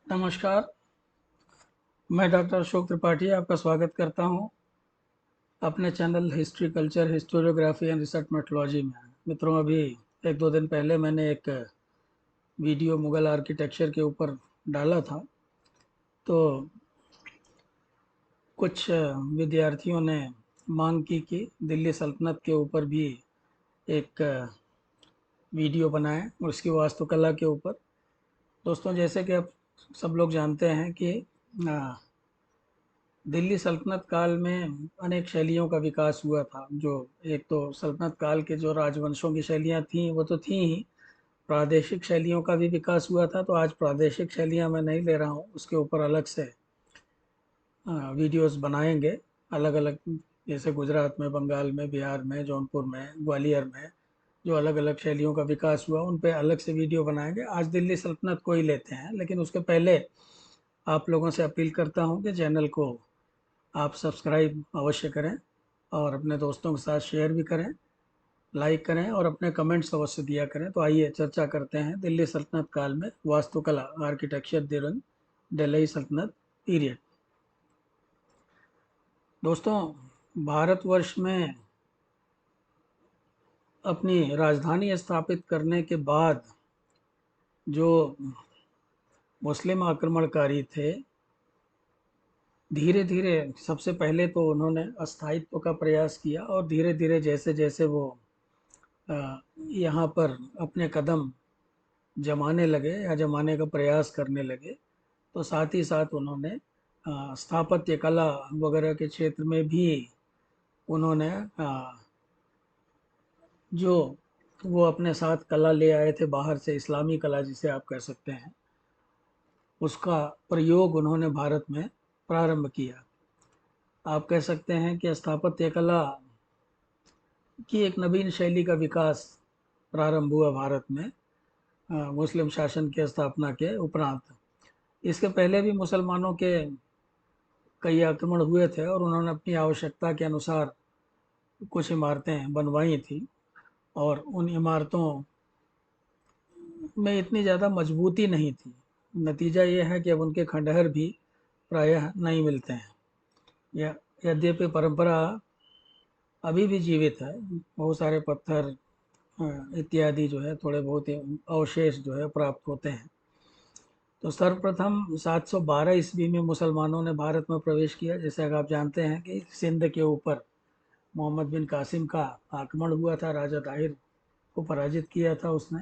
नमस्कार, मैं डॉक्टर अशोक त्रिपाठी आपका स्वागत करता हूं अपने channel history culture historiography and research methodology में। मित्रों, अभी एक दो दिन पहले मैंने एक वीडियो मुग़ल आर्किटेक्चर के ऊपर डाला था। तो कुछ विद्यार्थियों ने मांग की कि दिल्ली सल्तनत के ऊपर भी एक वीडियो बनाएं और उसकी वास्तुकला के ऊपर। दोस्तों, जैसे कि आप सब लोग जानते हैं कि दिल्ली सल्तनत काल में अनेक शैलियों का विकास हुआ था। जो एक तो सल्तनत काल के जो राजवंशों की शैलियाँ थीं वो तो थीं ही, प्रादेशिक शैलियों का भी विकास हुआ था। तो आज प्रादेशिक शैलियाँ मैं नहीं ले रहा हूँ, उसके ऊपर अलग से वीडियोस बनाएंगे। अलग अलग, जैसे गुजरात में, बंगाल में, बिहार में, जौनपुर में, ग्वालियर में जो अलग अलग शैलियों का विकास हुआ उन पे अलग से वीडियो बनाएंगे। आज दिल्ली सल्तनत को ही लेते हैं, लेकिन उसके पहले आप लोगों से अपील करता हूँ कि चैनल को आप सब्सक्राइब अवश्य करें और अपने दोस्तों के साथ शेयर भी करें, लाइक करें और अपने कमेंट्स अवश्य दिया करें। तो आइए चर्चा करते हैं दिल्ली सल्तनत काल में वास्तुकला, आर्किटेक्चर ड्यूरिंग दिल्ली सल्तनत पीरियड। दोस्तों, भारतवर्ष में अपनी राजधानी स्थापित करने के बाद जो मुस्लिम आक्रमणकारी थे, धीरे धीरे सबसे पहले तो उन्होंने अस्थायित्व का प्रयास किया और धीरे धीरे जैसे जैसे वो यहाँ पर अपने कदम जमाने लगे या जमाने का प्रयास करने लगे, तो साथ ही साथ उन्होंने स्थापत्य कला वगैरह के क्षेत्र में भी उन्होंने जो वो अपने साथ कला ले आए थे बाहर से, इस्लामी कला जिसे आप कह सकते हैं, उसका प्रयोग उन्होंने भारत में प्रारंभ किया। आप कह सकते हैं कि स्थापत्य कला की एक नवीन शैली का विकास प्रारंभ हुआ भारत में मुस्लिम शासन की स्थापना के उपरांत। इसके पहले भी मुसलमानों के कई आक्रमण हुए थे और उन्होंने अपनी आवश्यकता के अनुसार कुछ इमारतें बनवाई थी, और उन इमारतों में इतनी ज़्यादा मजबूती नहीं थी। नतीजा ये है कि अब उनके खंडहर भी प्रायः नहीं मिलते हैं। या यद्यपि परंपरा अभी भी जीवित है, बहुत सारे पत्थर इत्यादि जो है थोड़े बहुत अवशेष जो है प्राप्त होते हैं। तो सर्वप्रथम 712 ईस्वी में मुसलमानों ने भारत में प्रवेश किया। जैसे अगर आप जानते हैं कि सिंध के ऊपर मोहम्मद बिन कासिम का आक्रमण हुआ था, राजा ताहिर को पराजित किया था उसने,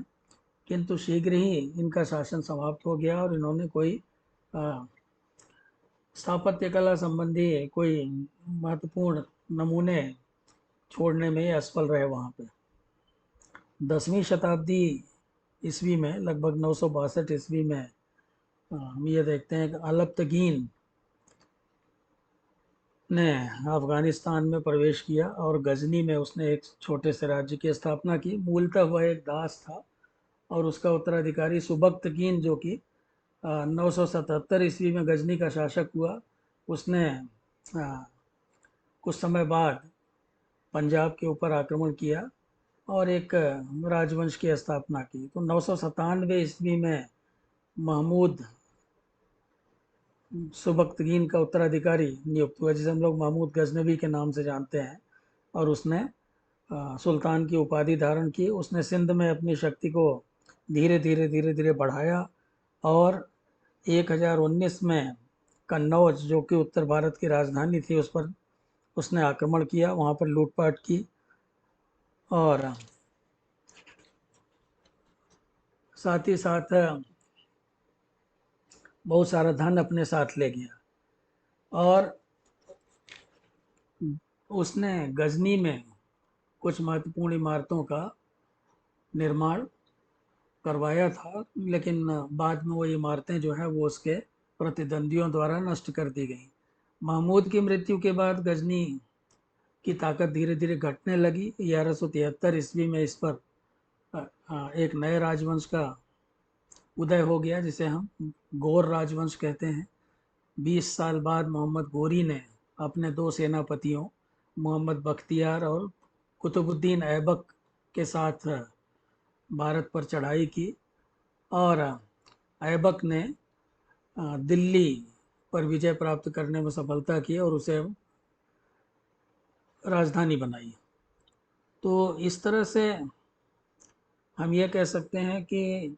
किंतु शीघ्र ही इनका शासन समाप्त हो गया और इन्होंने कोई अ, स्थापत्य कला संबंधी कोई महत्वपूर्ण नमूने छोड़ने में असफल रहे वहाँ पे। 10वीं शताब्दी ईस्वी में, लगभग 962 ईस्वी में, हम ये देखते हैं कि अलप्तगीन ने अफगानिस्तान में प्रवेश किया और गजनी में उसने एक छोटे से राज्य की स्थापना की। मूलतः वह एक दास था और उसका उत्तराधिकारी सुबक्तगीन, जो कि 977 ईस्वी में गजनी का शासक हुआ, उसने कुछ समय बाद पंजाब के ऊपर आक्रमण किया और एक राजवंश की स्थापना की। तो 997 ईस्वी में महमूद सुबक्तगीन का उत्तराधिकारी नियुक्त हुआ, जिसे हम लोग महमूद गजनवी के नाम से जानते हैं, और उसने सुल्तान की उपाधि धारण की। उसने सिंध में अपनी शक्ति को धीरे धीरे बढ़ाया और 1019 में कन्नौज, जो कि उत्तर भारत की राजधानी थी, उस पर उसने आक्रमण किया, वहाँ पर लूटपाट की और साथ ही साथ बहुत सारा धन अपने साथ ले गया। और उसने गजनी में कुछ महत्वपूर्ण इमारतों का निर्माण करवाया था, लेकिन बाद में वो इमारतें जो है वो उसके प्रतिद्वंदियों द्वारा नष्ट कर दी गई। महमूद की मृत्यु के बाद गजनी की ताकत धीरे धीरे घटने लगी। 1173 ईस्वी में इस पर एक नए राजवंश का उदय हो गया, जिसे हम गौर राजवंश कहते हैं। 20 साल बाद मोहम्मद गोरी ने अपने दो सेनापतियों, मोहम्मद बख्तियार और कुतुबुद्दीन ऐबक के साथ भारत पर चढ़ाई की और ऐबक ने दिल्ली पर विजय प्राप्त करने में सफलता की और उसे राजधानी बनाई। तो इस तरह से हम ये कह सकते हैं कि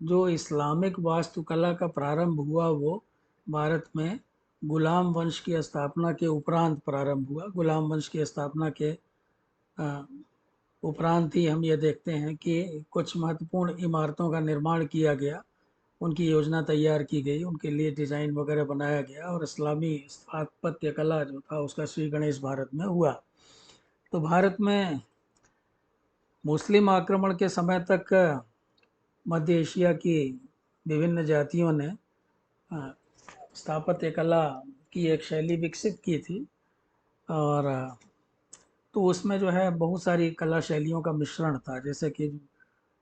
जो इस्लामिक वास्तुकला का प्रारंभ हुआ वो भारत में गुलाम वंश की स्थापना के उपरांत प्रारंभ हुआ। गुलाम वंश की स्थापना के अ, उपरांत ही हम ये देखते हैं कि कुछ महत्वपूर्ण इमारतों का निर्माण किया गया, उनकी योजना तैयार की गई, उनके लिए डिज़ाइन वगैरह बनाया गया और इस्लामी स्थापत्य कला जो था उसका श्री गणेश भारत में हुआ। तो भारत में मुस्लिम आक्रमण के समय तक मध्य एशिया की विभिन्न जातियों ने अ, स्थापत्य कला की एक शैली विकसित की थी और तो उसमें जो है बहुत सारी कला शैलियों का मिश्रण था। जैसे कि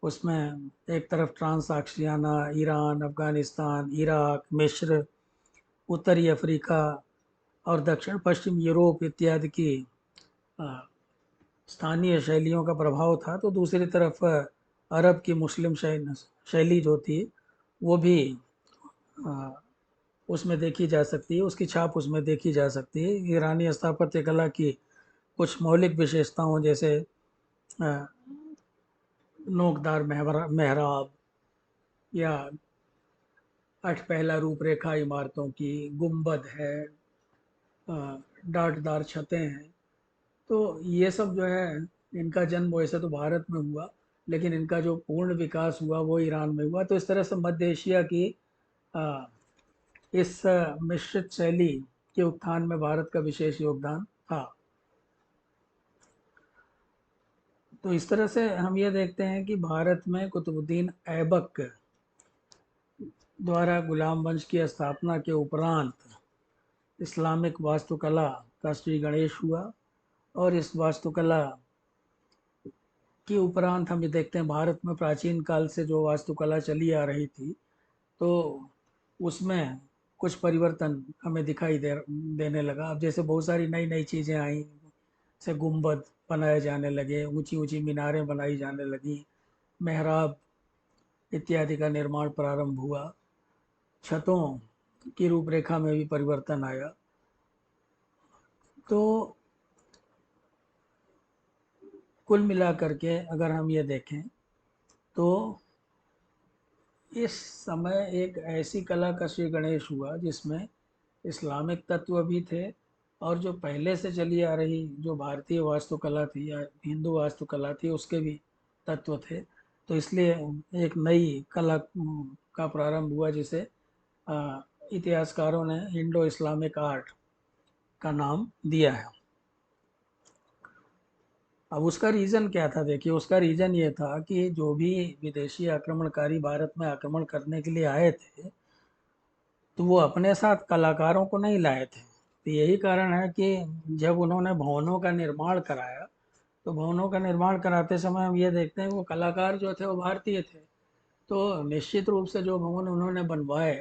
उसमें एक तरफ ट्रांस आक्शियाना, ईरान, अफ़गानिस्तान, इराक, मिस्र, उत्तरी अफ्रीका और दक्षिण पश्चिम यूरोप इत्यादि की अ, स्थानीय शैलियों का प्रभाव था। तो दूसरी तरफ अरब की मुस्लिम शैली जो थी वो भी अ, उसमें देखी जा सकती है, उसकी छाप उसमें देखी जा सकती है। ईरानी स्थापत्य कला की कुछ मौलिक विशेषताओं जैसे अ, नोकदार मेहराब या अठ पहला रूपरेखा इमारतों की, गुंबद है, डाटदार छतें हैं। तो ये सब जो है इनका जन्म वैसे तो भारत में हुआ, लेकिन इनका जो पूर्ण विकास हुआ वो ईरान में हुआ। तो इस तरह से मध्य एशिया की अ, इस मिश्रित शैली के उत्थान में भारत का विशेष योगदान था। तो इस तरह से हम ये देखते हैं कि भारत में कुतुबुद्दीन ऐबक द्वारा गुलाम वंश की स्थापना के उपरांत इस्लामिक वास्तुकला का श्री गणेश हुआ और इस वास्तुकला के उपरांत हम ये देखते हैं भारत में प्राचीन काल से जो वास्तुकला चली आ रही थी तो उसमें कुछ परिवर्तन हमें दिखाई देने लगा। अब जैसे बहुत सारी नई नई चीज़ें आई, जैसे गुंबद बनाए जाने लगे, ऊंची ऊंची मीनारें बनाई जाने लगी, मेहराब इत्यादि का निर्माण प्रारंभ हुआ, छतों की रूपरेखा में भी परिवर्तन आया। तो कुल मिलाकर के अगर हम ये देखें तो इस समय एक ऐसी कला का श्री गणेश हुआ जिसमें इस्लामिक तत्व भी थे और जो पहले से चली आ रही जो भारतीय वास्तुकला थी या हिंदू वास्तुकला थी उसके भी तत्व थे। तो इसलिए एक नई कला का प्रारंभ हुआ जिसे इतिहासकारों ने इंडो इस्लामिक आर्ट का नाम दिया है। अब उसका रीज़न क्या था? देखिए, उसका रीज़न ये था कि जो भी विदेशी आक्रमणकारी भारत में आक्रमण करने के लिए आए थे तो वो अपने साथ कलाकारों को नहीं लाए थे। तो यही कारण है कि जब उन्होंने भवनों का निर्माण कराया तो भवनों का निर्माण कराते समय हम ये देखते हैं वो कलाकार जो थे वो भारतीय थे। तो निश्चित रूप से जो भवन उन्होंने बनवाए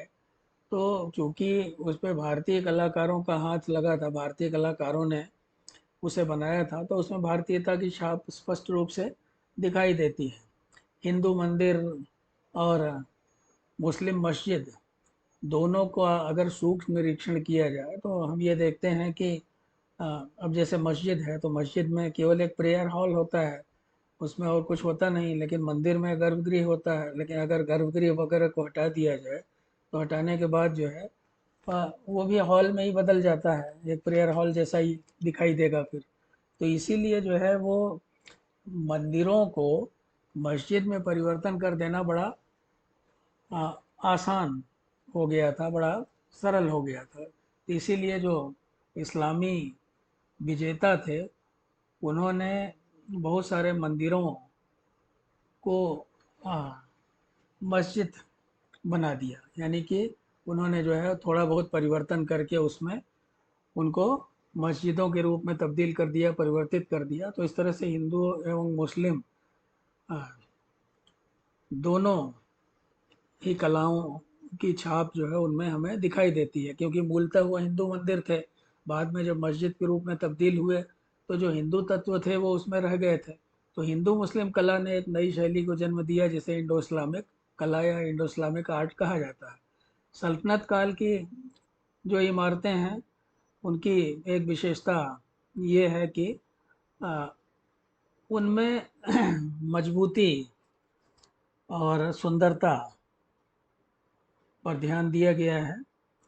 तो चूंकि उस पर भारतीय कलाकारों का हाथ लगा था, भारतीय कलाकारों ने उसे बनाया था, तो उसमें भारतीयता की छाप स्पष्ट रूप से दिखाई देती है। हिंदू मंदिर और मुस्लिम मस्जिद दोनों को अगर सूक्ष्म निरीक्षण किया जाए तो हम ये देखते हैं कि अब जैसे मस्जिद है तो मस्जिद में केवल एक प्रेयर हॉल होता है, उसमें और कुछ होता नहीं। लेकिन मंदिर में गर्भगृह होता है, लेकिन अगर गर्भगृह वगैरह को हटा दिया जाए तो हटाने के बाद जो है वो भी हॉल में ही बदल जाता है, एक प्रेयर हॉल जैसा ही दिखाई देगा फिर। तो इसीलिए जो है वो मंदिरों को मस्जिद में परिवर्तन कर देना बड़ा आ, आसान हो गया था, बड़ा सरल हो गया था। तो इसीलिए जो इस्लामी विजेता थे उन्होंने बहुत सारे मंदिरों को आ, मस्जिद बना दिया, यानी कि उन्होंने जो है थोड़ा बहुत परिवर्तन करके उसमें उनको मस्जिदों के रूप में तब्दील कर दिया, परिवर्तित कर दिया। तो इस तरह से हिंदू एवं मुस्लिम आ, दोनों ही कलाओं की छाप जो है उनमें हमें दिखाई देती है, क्योंकि मूलतः वो हिंदू मंदिर थे। बाद में जब मस्जिद के रूप में तब्दील हुए तो जो हिंदू तत्व थे वो उसमें रह गए थे। तो हिंदू मुस्लिम कला ने एक नई शैली को जन्म दिया जिसे इंडो इस्लामिक कला या इंडो इस्लामिक आर्ट कहा जाता है। सल्तनत काल की जो इमारतें हैं उनकी एक विशेषता ये है कि अ, उनमें मजबूती और सुंदरता पर ध्यान दिया गया है।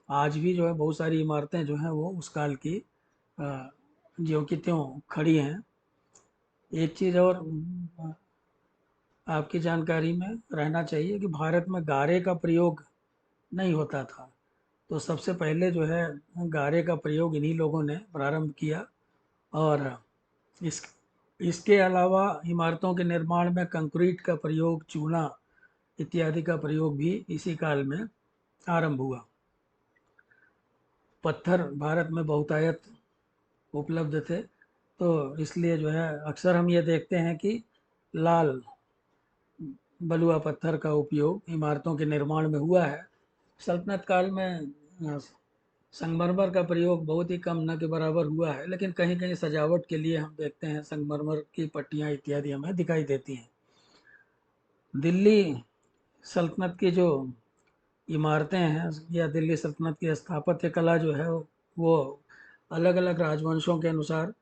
आज भी जो है बहुत सारी इमारतें जो हैं वो उस काल की अ, ज्यों की त्यों खड़ी हैं। एक चीज़ और आपकी जानकारी में रहना चाहिए कि भारत में गारे का प्रयोग नहीं होता था। तो सबसे पहले जो है गारे का प्रयोग इन्हीं लोगों ने प्रारंभ किया। और इस इसके अलावा इमारतों के निर्माण में कंक्रीट का प्रयोग, चूना इत्यादि का प्रयोग भी इसी काल में आरंभ हुआ। पत्थर भारत में बहुतायत उपलब्ध थे, तो इसलिए जो है अक्सर हम ये देखते हैं कि लाल बलुआ पत्थर का उपयोग इमारतों के निर्माण में हुआ है। सल्तनत काल में संगमरमर का प्रयोग बहुत ही कम न के बराबर हुआ है, लेकिन कहीं कहीं सजावट के लिए हम देखते हैं संगमरमर की पट्टियाँ इत्यादि हमें दिखाई देती हैं। दिल्ली सल्तनत की जो इमारतें हैं या दिल्ली सल्तनत की स्थापत्य कला जो है वो अलग अलग राजवंशों के अनुसार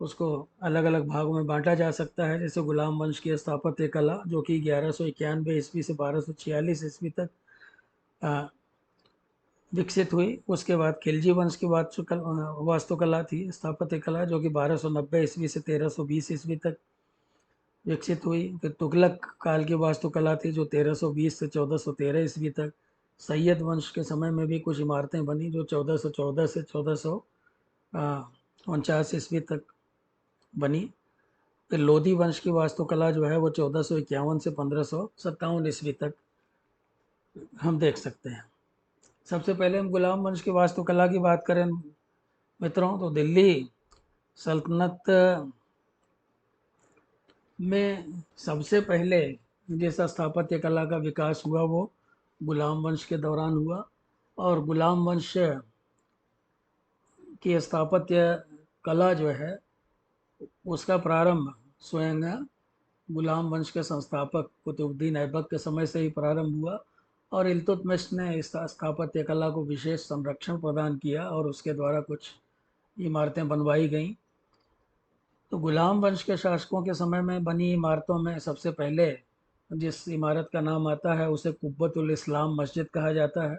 उसको अलग अलग भागों में बांटा जा सकता है। जैसे गुलाम वंश की स्थापत्य कला जो कि 1191 ईस्वी से 1246 ईस्वी तक अ, विकसित हुई। उसके बाद खिलजी वंश की वास्तुकला थी, स्थापत्य कला, जो कि 1290 ईस्वी से 1320 ईस्वी तक विकसित हुई। फिर तुगलक काल की वास्तुकला थी जो 1320 से 1413 ईस्वी तक। सैयद वंश के समय में भी कुछ इमारतें बनी जो 1414 से 1449 ईस्वी तक बनी। फिर लोधी वंश की वास्तुकला जो है वो 1451 से 1557 ईस्वी तक हम देख सकते हैं। सबसे पहले हम गुलाम वंश की वास्तुकला की बात करें मित्रों, तो दिल्ली सल्तनत में सबसे पहले जिस स्थापत्य कला का विकास हुआ वो गुलाम वंश के दौरान हुआ। और गुलाम वंश की स्थापत्य कला जो है उसका प्रारंभ स्वयं गुलाम वंश के संस्थापक कुतुबुद्दीन ऐबक के समय से ही प्रारंभ हुआ। और इल्तुतमिश ने इस स्थापत्य कला को विशेष संरक्षण प्रदान किया और उसके द्वारा कुछ इमारतें बनवाई गईं। तो गुलाम वंश के शासकों के समय में बनी इमारतों में सबसे पहले जिस इमारत का नाम आता है उसे कुब्बतुल इस्लाम मस्जिद कहा जाता है।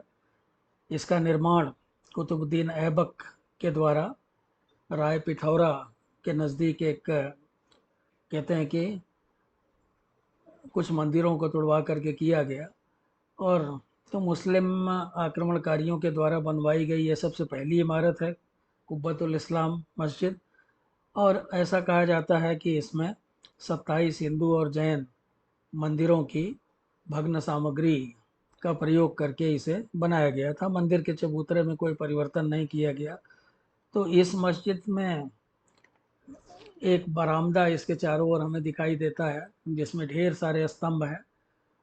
इसका निर्माण कुतुबुद्दीन ऐबक के द्वारा राय पिथौरा के नज़दीक एक कहते हैं कि कुछ मंदिरों को तुड़वा करके किया गया। और तो मुस्लिम आक्रमणकारियों के द्वारा बनवाई गई ये सबसे पहली इमारत है कुब्बतुल इस्लाम मस्जिद। और ऐसा कहा जाता है कि इसमें 27 हिंदू और जैन मंदिरों की भग्न सामग्री का प्रयोग करके इसे बनाया गया था। मंदिर के चबूतरे में कोई परिवर्तन नहीं किया गया। तो इस मस्जिद में एक बरामदा इसके चारों ओर हमें दिखाई देता है जिसमें ढेर सारे स्तंभ हैं।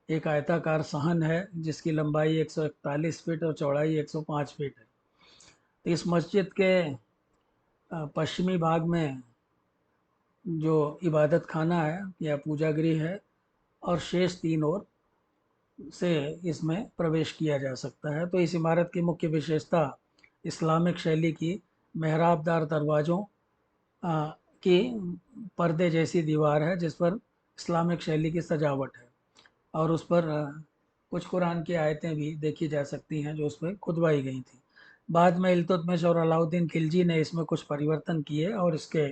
एक आयताकार सहन है जिसकी लंबाई 141 फीट और चौड़ाई 105 फीट है। तो इस मस्जिद के पश्चिमी भाग में जो इबादत खाना है या पूजा गृह है और शेष तीन ओर से इसमें प्रवेश किया जा सकता है। तो इस इमारत की मुख्य विशेषता इस्लामिक शैली की मेहराबदार दरवाज़ों की पर्दे जैसी दीवार है जिस पर इस्लामिक शैली की सजावट है। और उस पर कुछ कुरान की आयतें भी देखी जा सकती हैं जो उस पर खुदवाई गई थी। बाद में इल्तुतमिश और अलाउद्दीन खिलजी ने इसमें कुछ परिवर्तन किए और इसके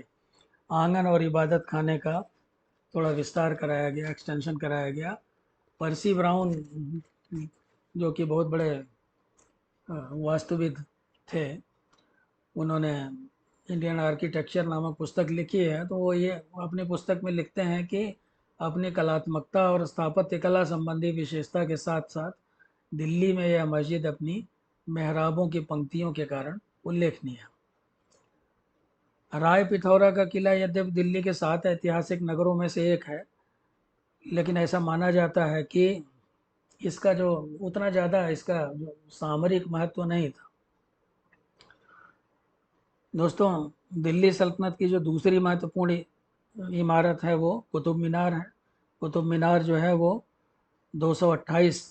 आंगन और इबादत खाने का थोड़ा विस्तार कराया गया, एक्सटेंशन कराया गया। पर्सी ब्राउन जो कि बहुत बड़े वास्तुविद थे, उन्होंने इंडियन आर्किटेक्चर नामक पुस्तक लिखी है। तो वो ये अपनी पुस्तक में लिखते हैं कि अपनी कलात्मकता और स्थापत्य कला संबंधी विशेषता के साथ साथ दिल्ली में यह मस्जिद अपनी मेहराबों की पंक्तियों के कारण उल्लेखनीय है। राय पिथौरा का किला यद्यपि दिल्ली के 7 ऐतिहासिक नगरों में से एक है, लेकिन ऐसा माना जाता है कि इसका जो उतना ज़्यादा इसका जो सामरिक महत्व नहीं था। दोस्तों, दिल्ली सल्तनत की जो दूसरी महत्वपूर्ण इमारत है वो कुतुब मीनार है। कुतुब मीनार जो है वो 228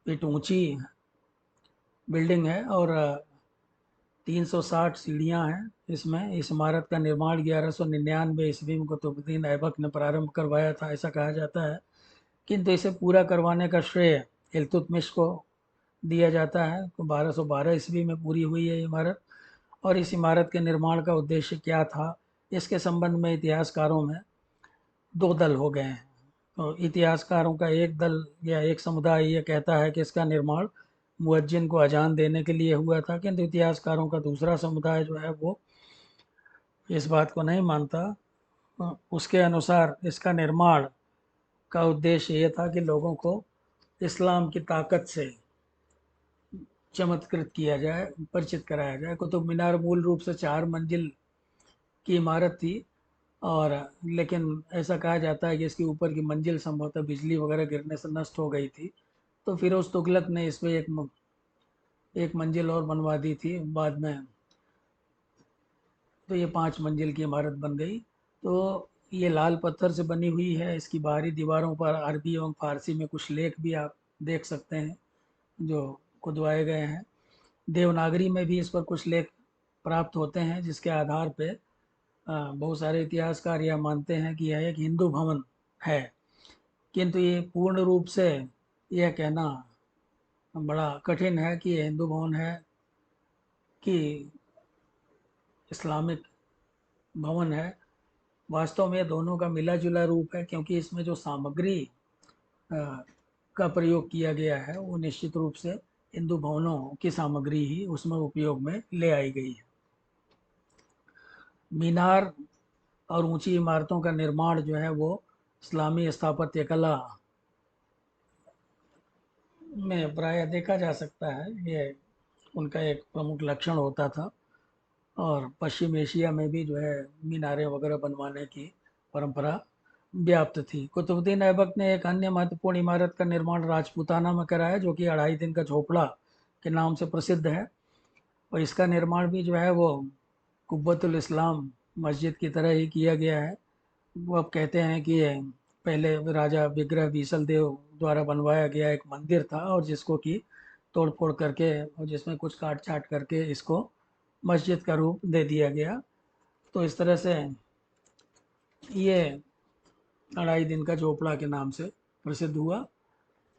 फीट ऊंची बिल्डिंग है और 360 सीढ़ियाँ हैं इसमें। इस इमारत का निर्माण 1199 ईस्वी में कुतुबुद्दीन ऐबक ने प्रारंभ करवाया था, ऐसा कहा जाता है। किंतु इसे पूरा करवाने का श्रेय इल्तुतमिश को दिया जाता है। तो 1212 ईस्वी में पूरी हुई है इमारत। और इस इमारत के निर्माण का उद्देश्य क्या था, इसके संबंध में इतिहासकारों में दो दल हो गए हैं। तो इतिहासकारों का एक दल या एक समुदाय ये कहता है कि इसका निर्माण मुअज्जिन को अजान देने के लिए हुआ था, किंतु इतिहासकारों का दूसरा समुदाय जो है वो इस बात को नहीं मानता। उसके अनुसार इसका निर्माण का उद्देश्य ये था कि लोगों को इस्लाम की ताकत से चमत्कृत किया जाए, परिचित कराया जाए। कुतुब मीनार मूल रूप से 4 मंजिल की इमारत थी, और लेकिन ऐसा कहा जाता है कि इसके ऊपर की मंजिल संभवतः बिजली वगैरह गिरने से नष्ट हो गई थी। तो फिरोज तुगलक ने इसमें एक मंजिल और बनवा दी थी बाद में, तो ये 5 मंजिल की इमारत बन गई। तो ये लाल पत्थर से बनी हुई है। इसकी बाहरी दीवारों पर अरबी एवं फारसी में कुछ लेख भी आप देख सकते हैं जो खुदवाए गए हैं। देवनागरी में भी इस पर कुछ लेख प्राप्त होते हैं, जिसके आधार पे बहुत सारे इतिहासकार यह मानते हैं कि यह एक हिंदू भवन है। किंतु ये पूर्ण रूप से यह कहना बड़ा कठिन है कि यह हिंदू भवन है कि इस्लामिक भवन है। वास्तव में दोनों का मिला जुला रूप है, क्योंकि इसमें जो सामग्री अ, का प्रयोग किया गया है वो निश्चित रूप से हिंदू भवनों की सामग्री ही उसमें उपयोग में ले आई गई है। मीनार और ऊंची इमारतों का निर्माण जो है वो इस्लामी स्थापत्य कला में प्रायः देखा जा सकता है। ये उनका एक प्रमुख लक्षण होता था। और पश्चिम एशिया में भी जो है मीनारें वगैरह बनवाने की परंपरा व्याप्त थी। कुतुबुद्दीन ऐबक ने एक अन्य महत्वपूर्ण इमारत का निर्माण राजपूताना में कराया, जो कि 2.5 दिन का झोपड़ा के नाम से प्रसिद्ध है। और इसका निर्माण भी जो है वो कुब्बतुल इस्लाम मस्जिद की तरह ही किया गया है। वो अब कहते हैं कि ये पहले राजा विग्रह बीसल देव द्वारा बनवाया गया एक मंदिर था, और जिसको कि तोड़ फोड़ करके और जिसमें कुछ काट छाट करके इसको मस्जिद का रूप दे दिया गया। तो इस तरह से ये 2.5 दिन का झोपड़ा के नाम से प्रसिद्ध हुआ।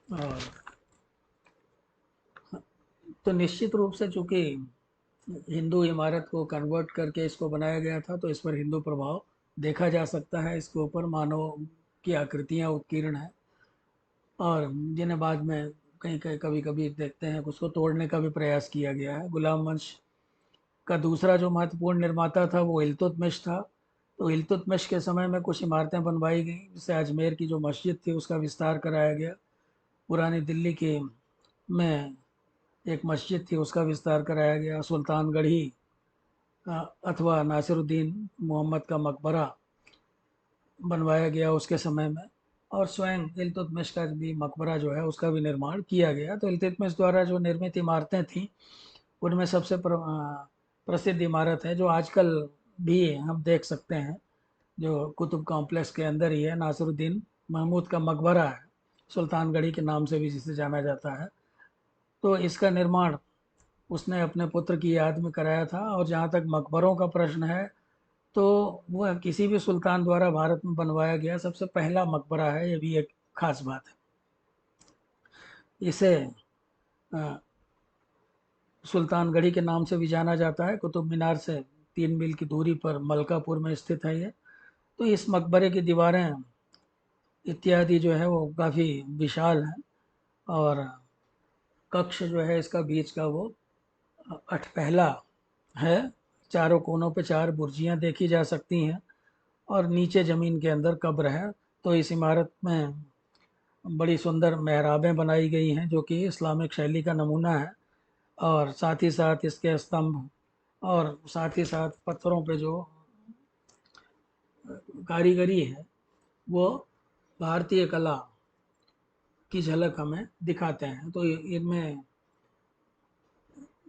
और तो निश्चित रूप से चूंकि हिंदू इमारत को कन्वर्ट करके इसको बनाया गया था, तो इस पर हिंदू प्रभाव देखा जा सकता है। इसके ऊपर मानव की आकृतियाँ उत्कीर्ण हैं, और जिन्हें बाद में कहीं कहीं कभी कभी देखते हैं उसको तोड़ने का भी प्रयास किया गया है। गुलाम वंश का दूसरा जो महत्वपूर्ण निर्माता था वो इल्तुतमिश था। तो इल्तुतमिश के समय में कुछ इमारतें बनवाई गई, जैसे अजमेर की जो मस्जिद थी उसका विस्तार कराया गया। पुरानी दिल्ली के में एक मस्जिद थी उसका विस्तार कराया गया। सुल्तानगढ़ी अथवा नासिरुद्दीन मोहम्मद का मकबरा बनवाया गया उसके समय में। और स्वयं इल्तुतमिश का भी मकबरा जो है उसका भी निर्माण किया गया। तो इल्तुतमिश द्वारा जो निर्मित इमारतें थीं उनमें सबसे प्रसिद्ध इमारत है जो आजकल भी हम देख सकते हैं, जो कुतुब कॉम्प्लेक्स के अंदर ही है, नासिरुद्दीन महमूद का मकबरा है, सुल्तानगढ़ी के नाम से भी जिसे जाना जाता है। तो इसका निर्माण उसने अपने पुत्र की याद में कराया था। और जहाँ तक मकबरों का प्रश्न है, तो वह किसी भी सुल्तान द्वारा भारत में बनवाया गया सबसे पहला मकबरा है। ये भी एक खास बात है। इसे अ, सुल्तानगढ़ी के नाम से भी जाना जाता है। कुतुब मीनार से 3 मील की दूरी पर मलकापुर में स्थित है ये। तो इस मकबरे की दीवारें इत्यादि जो है वो काफ़ी विशाल हैं। और कक्ष जो है इसका बीच का वो अठपहला है। चारों कोनों पे 4 बुर्जियां देखी जा सकती हैं, और नीचे ज़मीन के अंदर कब्र है। तो इस इमारत में बड़ी सुंदर मेहराबें बनाई गई हैं जो कि इस्लामिक शैली का नमूना है। और साथ ही साथ इसके स्तंभ और साथ ही साथ पत्थरों पे जो कारीगरी है वो भारतीय कला की झलक हमें दिखाते हैं। तो इनमें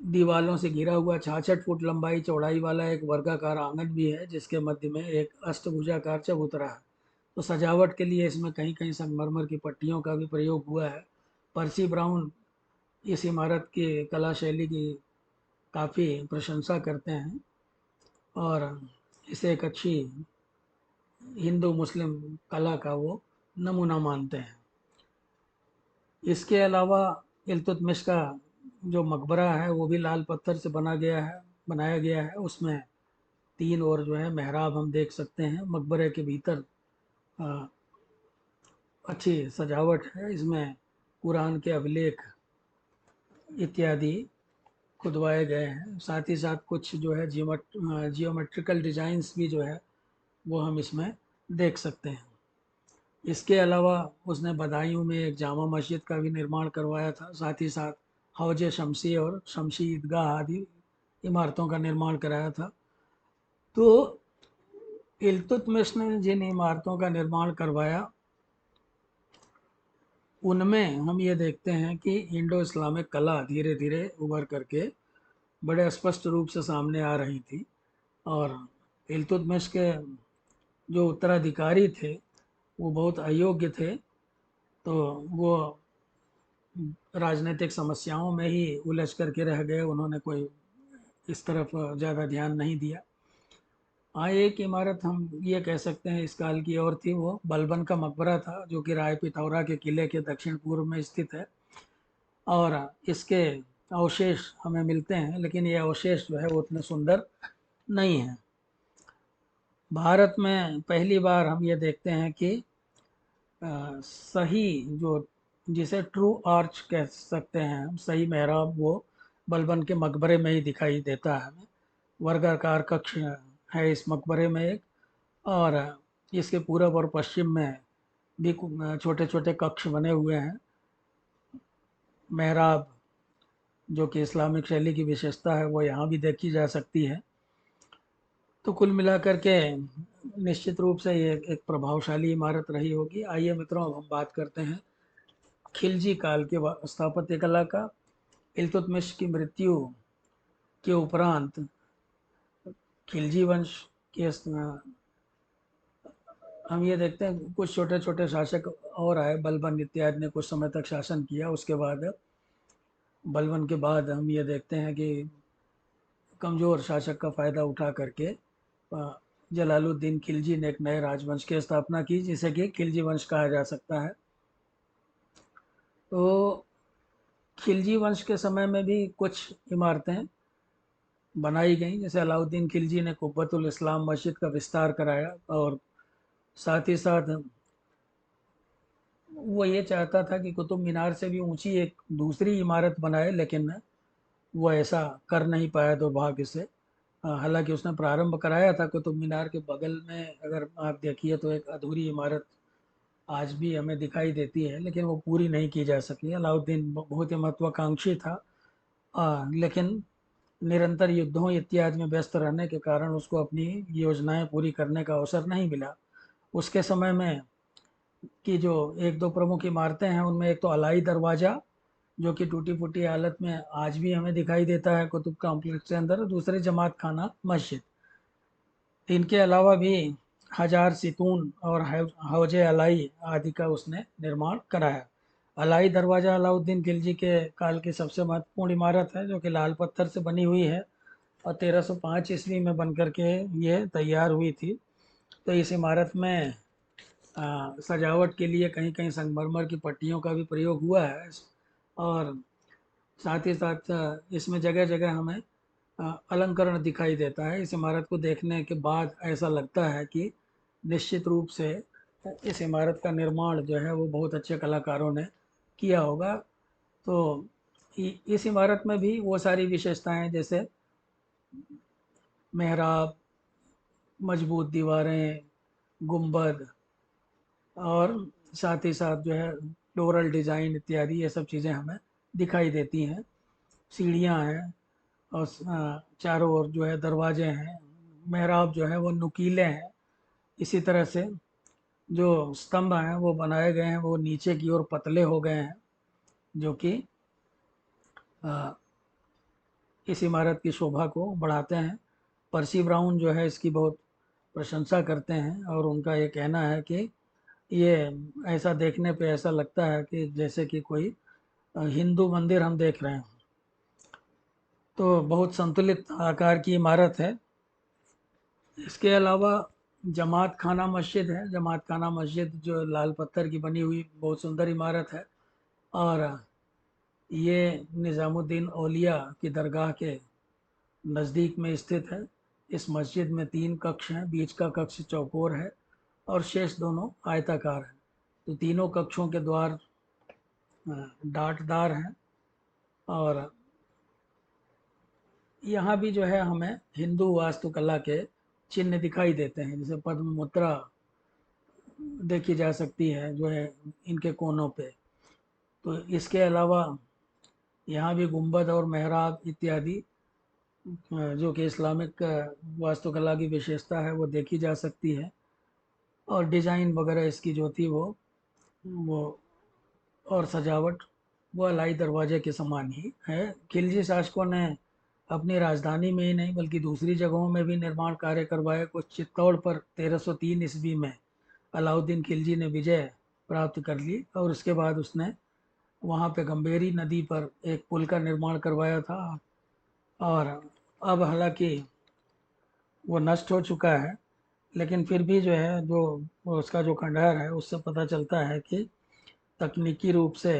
दीवालों से घिरा हुआ 66 फुट लंबाई चौड़ाई वाला एक वर्गाकार आंगन भी है, जिसके मध्य में एक अष्टभुजाकार चबूतरा है। तो सजावट के लिए इसमें कहीं कहीं संगमरमर की पट्टियों का भी प्रयोग हुआ है। पर्सी ब्राउन इस इमारत की कला शैली की काफ़ी प्रशंसा करते हैं और इसे एक अच्छी हिंदू मुस्लिम कला का वो नमूना मानते हैं। इसके अलावा इल्तुतमिश का जो मकबरा है वो भी लाल पत्थर से बनाया गया है। उसमें तीन और जो है मेहराब हम देख सकते हैं। मकबरे के भीतर अ, अच्छी सजावट है। इसमें कुरान के अभिलेख इत्यादि खुदवाए गए हैं। साथ ही साथ कुछ जो है जियोमेट्रिकल डिज़ाइंस भी जो है वो हम इसमें देख सकते हैं। इसके अलावा उसने बदायूं में एक जामा मस्जिद का भी निर्माण करवाया था। साथ ही साथ हौज शमसी और शमसी ईदगाह आदि इमारतों का निर्माण कराया था। तो इल्तुतमिश ने जिन इमारतों का निर्माण करवाया उनमें हम ये देखते हैं कि इंडो इस्लामिक कला धीरे धीरे उभर करके बड़े स्पष्ट रूप से सामने आ रही थी। और इल्तुतमिश के जो उत्तराधिकारी थे वो बहुत अयोग्य थे। तो वो राजनीतिक समस्याओं में ही उलझ करके रह गए। उन्होंने कोई इस तरफ ज़्यादा ध्यान नहीं दिया। हाँ, एक इमारत हम ये कह सकते हैं इस काल की और थी, वो बलबन का मकबरा था जो कि राय पिथौरा के किले के दक्षिण पूर्व में स्थित है। और इसके अवशेष हमें मिलते हैं, लेकिन ये अवशेष जो है वो उतने सुंदर नहीं हैं। भारत में पहली बार हम ये देखते हैं कि सही जो जिसे ट्रू आर्च कह सकते हैं हम, सही मेहराब, वो बलबन के मकबरे में ही दिखाई देता है हमें। वर्गाकार कक्ष है इस मकबरे में एक। और इसके पूरब और पश्चिम में भी छोटे छोटे कक्ष बने हुए हैं। मेहराब जो कि इस्लामिक शैली की विशेषता है वो यहाँ भी देखी जा सकती है। तो कुल मिलाकर के निश्चित रूप से ये एक प्रभावशाली इमारत रही होगी। आइए मित्रों, अब हम बात करते हैं खिलजी काल के स्थापत्य कला का। इल्तुतमिश की मृत्यु के उपरांत खिलजी वंश के हम ये देखते हैं कुछ छोटे छोटे शासक और आए। बलबन इत्यादि ने कुछ समय तक शासन किया। उसके बाद बलबन के बाद हम ये देखते हैं कि कमज़ोर शासक का फ़ायदा उठा करके जलालुद्दीन खिलजी ने एक नए राजवंश की स्थापना की जिसे कि खिलजी वंश कहा जा सकता है। तो खिलजी वंश के समय में भी कुछ इमारतें बनाई गई, जैसे अलाउद्दीन खिलजी ने कुब्बतुल इस्लाम मस्जिद का विस्तार कराया। और साथ ही साथ वो ये चाहता था कि कुतुब मीनार से भी ऊंची एक दूसरी इमारत बनाए, लेकिन वो ऐसा कर नहीं पाया दुर्भाग्य से। हालांकि उसने प्रारंभ कराया था। कुतुब मीनार के बगल में अगर आप देखिए तो एक अधूरी इमारत आज भी हमें दिखाई देती है, लेकिन वो पूरी नहीं की जा सकी। अलाउद्दीन बहुत ही महत्वाकांक्षी था, लेकिन निरंतर युद्धों इत्यादि में व्यस्त रहने के कारण उसको अपनी योजनाएं पूरी करने का अवसर नहीं मिला। उसके समय में की जो एक दो प्रमुख इमारतें हैं उनमें एक तो अलाई दरवाज़ा जो कि टूटी फूटी हालत में आज भी हमें दिखाई देता है कुतुब कॉम्प्लेक्स के अंदर। दूसरे जमात खाना मस्जिद। इनके अलावा भी हजार सितून और हौजे अलाई आदि का उसने निर्माण कराया। अलाई दरवाज़ा अलाउद्दीन खिलजी के काल की सबसे महत्वपूर्ण इमारत है जो कि लाल पत्थर से बनी हुई है और 1305 ईस्वी में बनकर के ये तैयार हुई थी। तो इस इमारत में सजावट के लिए कहीं कहीं संगमरमर की पट्टियों का भी प्रयोग हुआ है। और साथ ही साथ इसमें जगह जगह हमें अलंकरण दिखाई देता है। इस इमारत को देखने के बाद ऐसा लगता है कि निश्चित रूप से इस इमारत का निर्माण जो है वो बहुत अच्छे कलाकारों ने किया होगा। तो इस इमारत में भी वो सारी विशेषताएं जैसे मेहराब, मजबूत दीवारें, गुंबद और साथ ही साथ जो है फ्लोरल डिज़ाइन इत्यादि ये सब चीज़ें हमें दिखाई देती हैं। सीढ़ियाँ हैं और चारों ओर जो है दरवाजे हैं। मेहराब जो है वो नुकीले हैं। इसी तरह से जो स्तंभ हैं वो बनाए गए हैं वो नीचे की ओर पतले हो गए हैं, जो कि अ, इस इमारत की शोभा को बढ़ाते हैं। पर्सी ब्राउन जो है इसकी बहुत प्रशंसा करते हैं और उनका ये कहना है कि ये ऐसा देखने पे ऐसा लगता है कि जैसे कि कोई हिंदू मंदिर हम देख रहे हैं। तो बहुत संतुलित आकार की इमारत है। इसके अलावा जमात खाना मस्जिद है। जमात खाना मस्जिद जो लाल पत्थर की बनी हुई बहुत सुंदर इमारत है। और ये निज़ामुद्दीन औलिया की दरगाह के नज़दीक में स्थित है। इस मस्जिद में 3 कक्ष हैं, बीच का कक्ष चौकोर है और शेष दोनों आयताकार हैं। तो तीनों कक्षों के द्वार डाटदार हैं। और यहाँ भी जो है हमें हिंदू वास्तुकला के चिन्ह दिखाई देते हैं, जैसे पद्म मुद्रा देखी जा सकती है जो है इनके कोनों पे। तो इसके अलावा यहाँ भी गुंबद और मेहराब इत्यादि जो कि इस्लामिक वास्तुकला की विशेषता है वो देखी जा सकती है। और डिज़ाइन वगैरह इसकी जो थी वो और सजावट वो अलाई दरवाजे के समान ही है। खिलजी शासकों ने अपनी राजधानी में ही नहीं बल्कि दूसरी जगहों में भी निर्माण कार्य करवाए। कुछ चित्तौड़ पर 1303 ईस्वी में अलाउद्दीन खिलजी ने विजय प्राप्त कर ली और उसके बाद उसने वहाँ पे गंभीरी नदी पर एक पुल का निर्माण करवाया था। और अब हालांकि वो नष्ट हो चुका है, लेकिन फिर भी जो है जो उसका जो खंडहर है उससे पता चलता है कि तकनीकी रूप से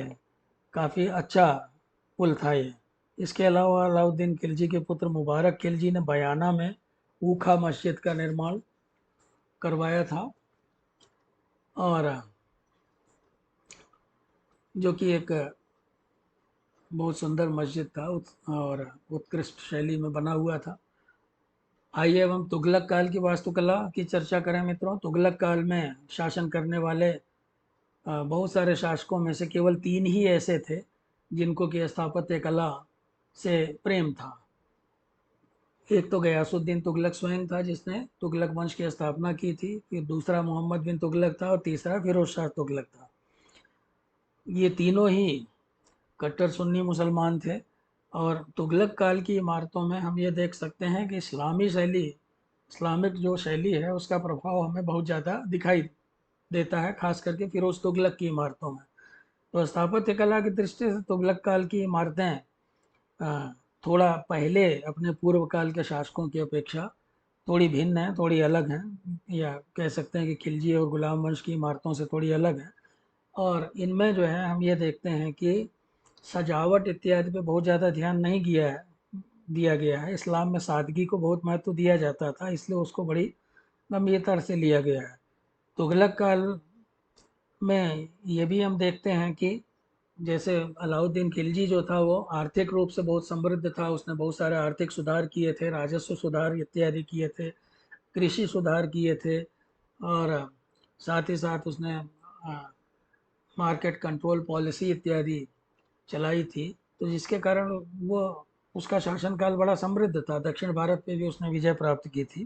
काफ़ी अच्छा पुल था ये। इसके अलावा अलाउद्दीन खिलजी के पुत्र मुबारक खिलजी ने बयाना में ऊखा मस्जिद का निर्माण करवाया था। और जो कि एक बहुत सुंदर मस्जिद था और उत्कृष्ट शैली में बना हुआ था। आइए अब हम तुगलक काल की वास्तुकला की चर्चा करें मित्रों। तुगलक काल में शासन करने वाले बहुत सारे शासकों में से केवल 3 ही ऐसे थे जिनको कि स्थापत्य कला से प्रेम था। एक तो गयासुद्दीन तुगलक स्वयं था जिसने तुगलक वंश की स्थापना की थी। फिर दूसरा मोहम्मद बिन तुगलक था और तीसरा फिरोज शाह तुगलक था। ये तीनों ही कट्टर सुन्नी मुसलमान थे। और तुगलक काल की इमारतों में हम ये देख सकते हैं कि इस्लामिक जो शैली है उसका प्रभाव हमें बहुत ज़्यादा दिखाई देता है, खास करके फिरोज तुगलक की इमारतों में। तो स्थापत्य कला की दृष्टि से तुगलक काल की इमारतें अ, थोड़ा पहले अपने पूर्व काल के शासकों की अपेक्षा थोड़ी भिन्न हैं, थोड़ी अलग हैं, या कह सकते हैं कि खिलजी और गुलाम वंश की इमारतों से थोड़ी अलग हैं। और इनमें जो है हम ये देखते हैं कि सजावट इत्यादि पे बहुत ज़्यादा ध्यान नहीं दिया गया है। इस्लाम में सादगी को बहुत महत्व दिया जाता था, इसलिए उसको बड़ी गंभीरता से लिया गया है। तुगलक काल में ये भी हम देखते हैं कि जैसे अलाउद्दीन खिलजी जो था वो आर्थिक रूप से बहुत समृद्ध था। उसने बहुत सारे आर्थिक सुधार किए थे, राजस्व सुधार इत्यादि किए थे, कृषि सुधार किए थे। और साथ ही साथ उसने मार्केट कंट्रोल पॉलिसी इत्यादि चलाई थी। तो जिसके कारण वो उसका शासनकाल बड़ा समृद्ध था। दक्षिण भारत पे भी उसने विजय प्राप्त की थी।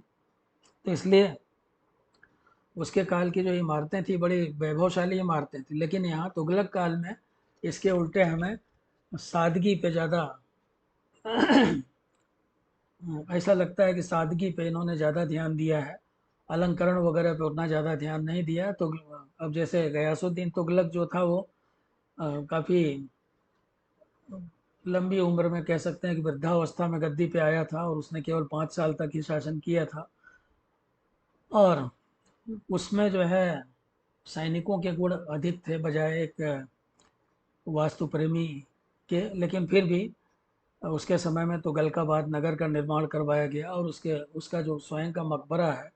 तो इसलिए उसके काल की जो इमारतें थी बड़ी वैभवशाली इमारतें थी। लेकिन यहाँ तुगलक काल में इसके उल्टे हमें सादगी पे ज़्यादा ऐसा लगता है कि सादगी पे इन्होंने ज़्यादा ध्यान दिया है, अलंकरण वगैरह पे उतना ज़्यादा ध्यान नहीं दिया। तो अब जैसे गयासुद्दीन तुगलक जो था वो काफ़ी लंबी उम्र में, कह सकते हैं कि वृद्धावस्था में गद्दी पे आया था और उसने केवल 5 साल तक ही शासन किया था। और उसमें जो है सैनिकों के गुण अधिक थे बजाय एक वास्तु प्रेमी के। लेकिन फिर भी उसके समय में तुगलकाबाद नगर का निर्माण करवाया गया और उसका जो स्वयं का मकबरा है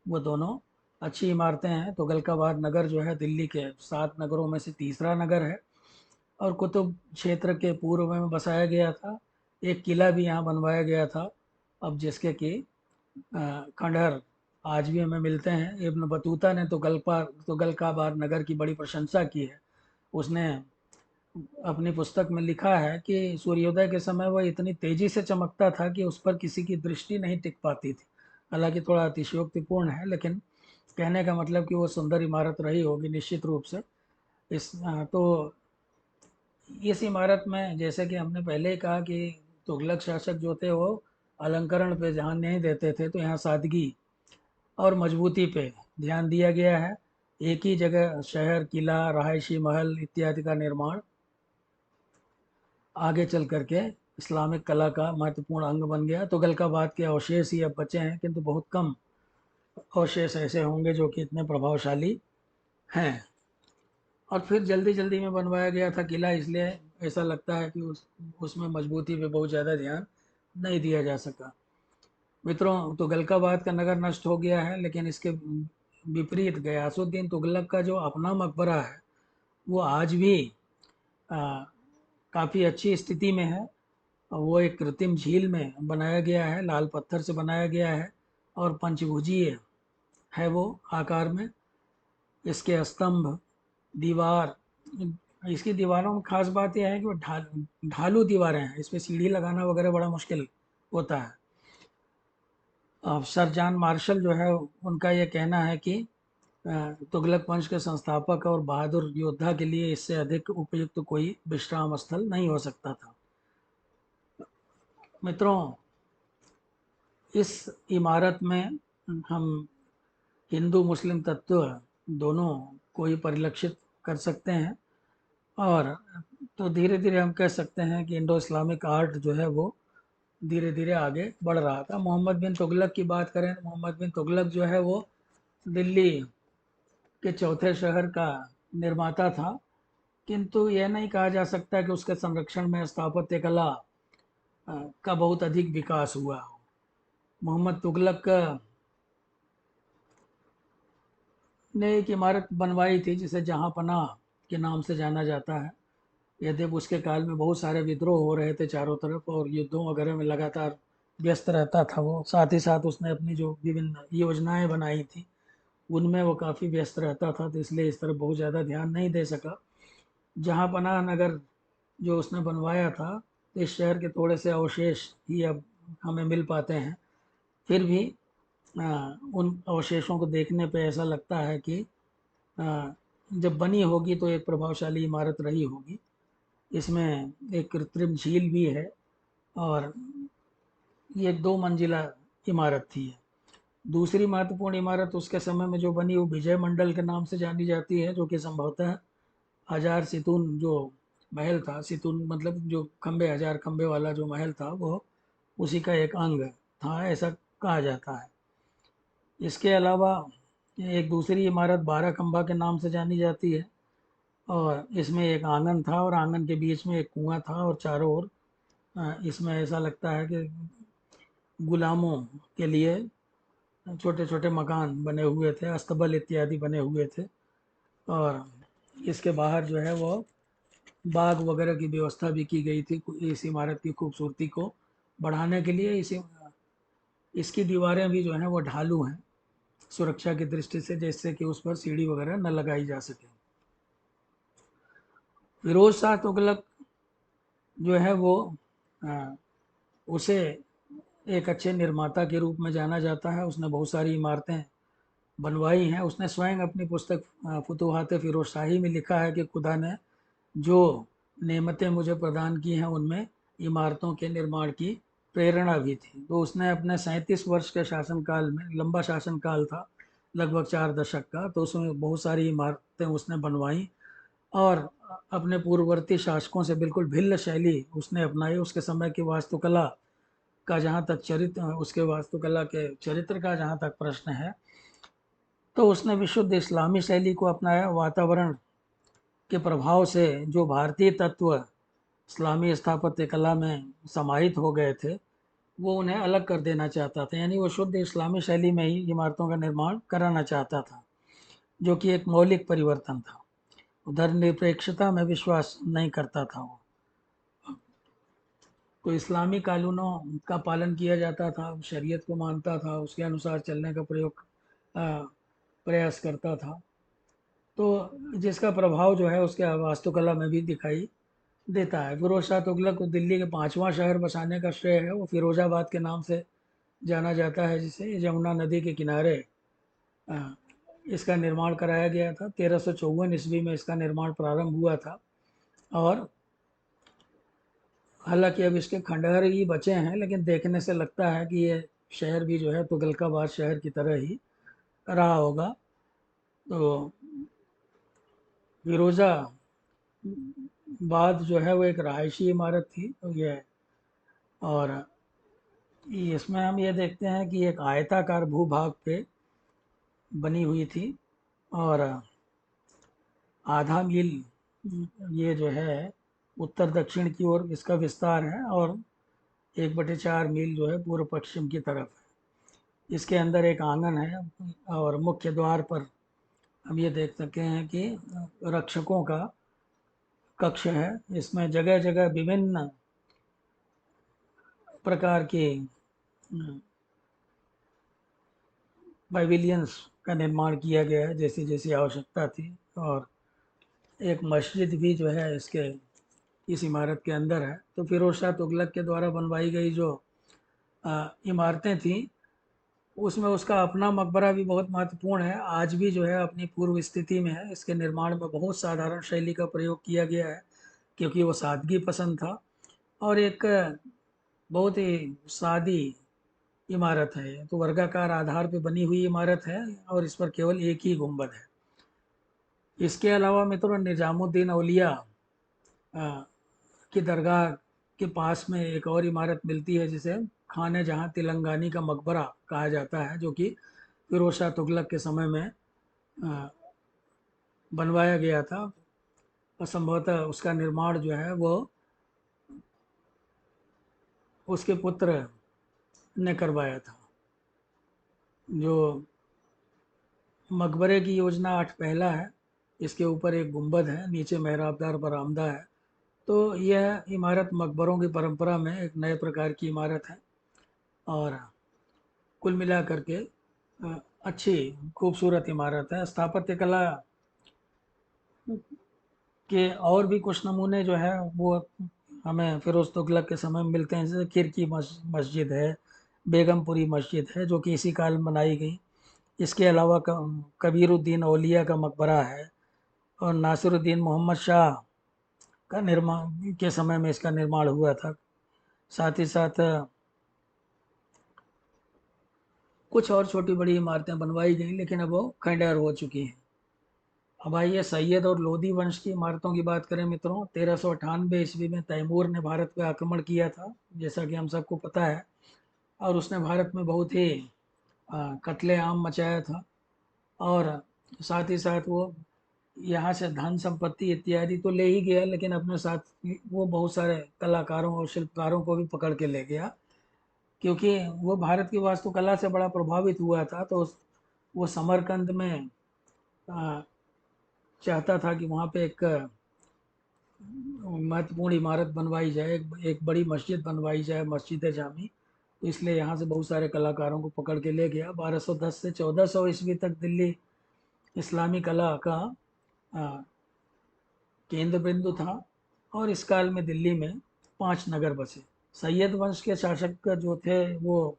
वो दोनों अच्छी इमारतें हैं। तुगलकाबाद नगर जो है दिल्ली के 7 नगरों में से तीसरा नगर है और कुतुब क्षेत्र के पूर्व में बसाया गया था। एक किला भी यहाँ बनवाया गया था, अब जिसके कि खंडहर आज भी हमें मिलते हैं। इब्न बतूता ने तुगलकाबाद नगर की बड़ी प्रशंसा की है। उसने अपनी पुस्तक में लिखा है कि सूर्योदय के समय वह इतनी तेजी से चमकता था कि उस पर किसी की दृष्टि नहीं टिक पाती थी। हालांकि थोड़ा अतिशयोक्तिपूर्ण है, लेकिन कहने का मतलब कि वो सुंदर इमारत रही होगी निश्चित रूप से। तो इस इमारत में जैसे कि हमने पहले ही कहा कि तुगलक शासक जो थे वो अलंकरण पे ध्यान नहीं देते थे, तो यहाँ सादगी और मजबूती पे ध्यान दिया गया है। एक ही जगह शहर, किला, रहायशी महल इत्यादि का निर्माण आगे चल करके इस्लामिक कला का महत्वपूर्ण अंग बन गया। तुगलकाबाद के अवशेष ही अब बचे हैं, किंतु बहुत कम अवशेष ऐसे होंगे जो कि इतने प्रभावशाली हैं। और फिर जल्दी जल्दी में बनवाया गया था किला, इसलिए ऐसा लगता है कि उसमें मजबूती पे बहुत ज़्यादा ध्यान नहीं दिया जा सका। मित्रों, तुगलकाबाद का नगर नष्ट हो गया है, लेकिन इसके विपरीत गयासुद्दीन तुगलक का जो अपना मकबरा है वो आज भी काफ़ी अच्छी स्थिति में है। और वो एक कृत्रिम झील में बनाया गया है, लाल पत्थर से बनाया गया है और पंचभुजीय है वो आकार में। इसके स्तंभ, दीवार, इसकी दीवारों में खास बात यह है कि वो ढालू दीवारें हैं, इस पर सीढ़ी लगाना वगैरह बड़ा मुश्किल होता है। अब सर जॉन मार्शल जो है उनका ये कहना है कि तुगलक वंश के संस्थापक और बहादुर योद्धा के लिए इससे अधिक उपयुक्त कोई विश्राम स्थल नहीं हो सकता था। मित्रों, इस इमारत में हम हिंदू मुस्लिम तत्व दोनों को ही परिलक्षित कर सकते हैं। और तो धीरे धीरे हम कह सकते हैं कि इंडो इस्लामिक आर्ट जो है वो धीरे धीरे आगे बढ़ रहा था। मोहम्मद बिन तुगलक की बात करें, मोहम्मद बिन तुगलक जो है वो दिल्ली के चौथे शहर का निर्माता था, किंतु यह नहीं कहा जा सकता कि उसके संरक्षण में स्थापत्य कला का बहुत अधिक विकास हुआ हो। मोहम्मद तुगलक ने एक इमारत बनवाई थी जिसे जहाँ पनाह के नाम से जाना जाता है। यद्यपि उसके काल में बहुत सारे विद्रोह हो रहे थे चारों तरफ और युद्धों वगैरह में लगातार व्यस्त रहता था वो। साथ ही साथ उसने अपनी जो विभिन्न योजनाएं बनाई थी उनमें वो काफ़ी व्यस्त रहता था, तो इसलिए इस तरफ बहुत ज़्यादा ध्यान नहीं दे सका। जहाँ पनाह नगर जो उसने बनवाया था, इस शहर के थोड़े से अवशेष ही अब हमें मिल पाते हैं। फिर भी उन अवशेषों को देखने पे ऐसा लगता है कि जब बनी होगी तो एक प्रभावशाली इमारत रही होगी। इसमें एक कृत्रिम झील भी है और ये 2 मंजिला इमारत थी। दूसरी महत्वपूर्ण इमारत उसके समय में जो बनी वो विजय मंडल के नाम से जानी जाती है, जो कि संभवतः 1000 सितून जो महल था, सितून मतलब जो खंबे, 1000 खंबे वाला जो महल था वो उसी का एक अंग था, ऐसा कहा जाता है। इसके अलावा एक दूसरी इमारत 12 खंबा के नाम से जानी जाती है और इसमें एक आंगन था और आंगन के बीच में एक कुआं था और चारों ओर इसमें ऐसा लगता है कि गुलामों के लिए छोटे छोटे मकान बने हुए थे, अस्तबल इत्यादि बने हुए थे। और इसके बाहर जो है वो बाग वगैरह की व्यवस्था भी की गई थी इस इमारत की खूबसूरती को बढ़ाने के लिए। इसकी दीवारें भी जो हैं वो ढालू हैं सुरक्षा की दृष्टि से, जिससे कि उस पर सीढ़ी वगैरह न लगाई जा सके। फिरोज शाह तुगलक जो है वो अ, उसे एक अच्छे निर्माता के रूप में जाना जाता है। उसने बहुत सारी इमारतें बनवाई हैं। उसने स्वयं अपनी पुस्तक फुतूहात फिरोज शाही में लिखा है कि खुदा ने जो नेमतें मुझे प्रदान की हैं उनमें इमारतों के निर्माण की प्रेरणा भी थी। तो उसने अपने 37 वर्ष के शासनकाल में, लंबा शासनकाल था लगभग 4 दशक का, तो उसमें बहुत सारी इमारतें उसने बनवाई और अपने पूर्ववर्ती शासकों से बिल्कुल भिन्न शैली उसने अपनाई। उसके समय की वास्तुकला का जहाँ तक चरित्र, उसके वास्तुकला के चरित्र का जहाँ तक प्रश्न है, तो उसने विशुद्ध इस्लामी शैली को अपनाया। वातावरण के प्रभाव से जो भारतीय तत्व इस्लामी स्थापत्य कला में समाहित हो गए थे वो उन्हें अलग कर देना चाहता था, यानी वो शुद्ध इस्लामी शैली में ही इमारतों का निर्माण कराना चाहता था, जो कि एक मौलिक परिवर्तन था। धर्मनिरपेक्षता में विश्वास नहीं करता था वो। तो इस्लामी कानूनों का पालन किया जाता था, शरीयत को मानता था, उसके अनुसार चलने का प्रयास करता था। तो जिसका प्रभाव जो है उसके वास्तुकला में भी दिखाई देता है। फिरोज शाह तुगलक को दिल्ली के 5वां शहर बसाने का श्रेय है। वो फिरोजाबाद के नाम से जाना जाता है, जिसे यमुना नदी के किनारे अ, इसका निर्माण कराया गया था। 1354 ईस्वी में इसका निर्माण प्रारंभ हुआ था और हालांकि अब इसके खंडहर ही बचे हैं, लेकिन देखने से लगता है कि ये शहर भी जो है तुगलकाबाद शहर की तरह ही रहा होगा। तो फिरोजा बाद जो है वो एक रहायशी इमारत थी तो ये। और इसमें हम ये देखते हैं कि एक आयताकार भूभाग पे बनी हुई थी। और आधा मील ये जो है उत्तर दक्षिण की ओर इसका विस्तार है, और 1/4 मील जो है पूर्व पश्चिम की तरफ है। इसके अंदर एक आंगन है, और मुख्य द्वार पर हम ये देख सकते हैं कि रक्षकों का कक्ष है। इसमें जगह जगह विभिन्न प्रकार के पैविलियंस का निर्माण किया गया है, जैसी जैसी आवश्यकता थी। और एक मस्जिद भी जो है इसके इस इमारत के अंदर है। तो फिरोज शाह तुगलक के द्वारा बनवाई गई जो इमारतें थीं, उसमें उसका अपना मकबरा भी बहुत महत्वपूर्ण है। आज भी जो है अपनी पूर्व स्थिति में है। इसके निर्माण में बहुत साधारण शैली का प्रयोग किया गया है, क्योंकि वो सादगी पसंद था। और एक बहुत ही सादी इमारत है। तो वर्गाकार आधार पर बनी हुई इमारत है, और इस पर केवल एक ही गुंबद है। इसके अलावा मित्रों, निजामुद्दीन औलिया की दरगाह के पास में एक और इमारत मिलती है, जिसे खान जहाँ तिलंगानी का मकबरा कहा जाता है, जो कि फिरोज शाह तुगलक के समय में बनवाया गया था। और संभवतः उसका निर्माण जो है वो उसके पुत्र ने करवाया था। जो मकबरे की योजना 8 पहला है। इसके ऊपर एक गुंबद है, नीचे मेहराबदार बरामदा है। तो यह इमारत मकबरों की परंपरा में एक नए प्रकार की इमारत है। और कुल मिला करके अच्छी खूबसूरत इमारत है। स्थापत्य कला के और भी कुछ नमूने जो है वो हमें फिरोज तुगलक के समय में मिलते हैं। जैसे खिरकी मस्जिद है, बेगमपुरी मस्जिद है, जो कि इसी काल में बनाई गई। इसके अलावा कबीरुद्दीन औलिया का मकबरा है, और नासिरुद्दीन मोहम्मद शाह का निर्माण के समय में इसका निर्माण हुआ था। साथ ही साथ कुछ और छोटी बड़ी इमारतें बनवाई गई, लेकिन अब वो खंडहर हो चुकी हैं। अब आइए सैयद और लोदी वंश की इमारतों की बात करें मित्रों। 1398 ईस्वी में तैमूर ने भारत पर आक्रमण किया था, जैसा कि हम सबको पता है। और उसने भारत में बहुत ही कत्लेआम मचाया था। और साथ ही साथ वो यहाँ से धन संपत्ति इत्यादि तो ले ही गया, लेकिन अपने साथ वो बहुत सारे कलाकारों और शिल्पकारों को भी पकड़ के ले गया, क्योंकि वो भारत की वास्तुकला से बड़ा प्रभावित हुआ था। तो वो समरकंद में आ, चाहता था कि वहाँ पे एक महत्वपूर्ण इमारत बनवाई जाए, एक बड़ी मस्जिद बनवाई जाए, मस्जिद जामी। तो इसलिए यहाँ से बहुत सारे कलाकारों को पकड़ के ले गया। 1210 से 1400 ईस्वी तक दिल्ली इस्लामी कला का आ, केंद्र बिंदु था। और इस काल में दिल्ली में 5 नगर बसे। सैयद वंश के शासक जो थे वो